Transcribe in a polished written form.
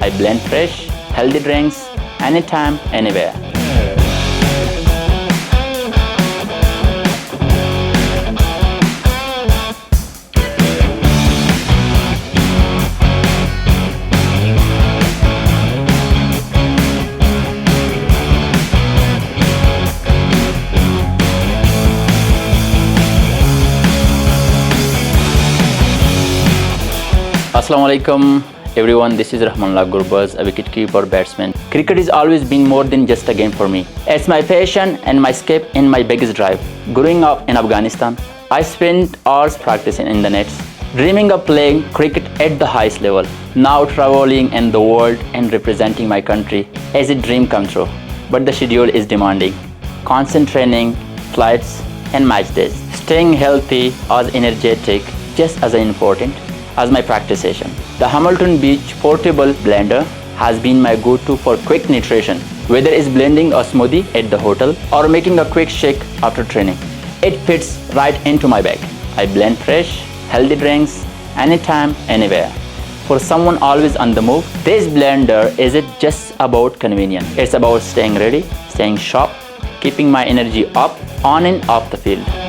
I blend fresh, healthy drinks anytime, anywhere. Assalamu alaikum everyone, this is Rahmanullah Gurbaz, a wicketkeeper batsman. Cricket has always been more than just a game for me. It's my passion and my escape and my biggest drive. Growing up in Afghanistan, I spent hours practicing in the nets, dreaming of playing cricket at the highest level. Now traveling in the world and representing my country as a dream come true. But the schedule is demanding. Constant training, flights and match days. Staying healthy as energetic, just as important as my practice session. The Hamilton Beach portable blender has been my go-to for quick nutrition, whether it's blending a smoothie at the hotel or making a quick shake after training. It fits right into my bag. I blend fresh, healthy drinks anytime, anywhere. For someone always on the move, this blender isn't just about convenience. It's about staying ready, staying sharp, keeping my energy up, on and off the field.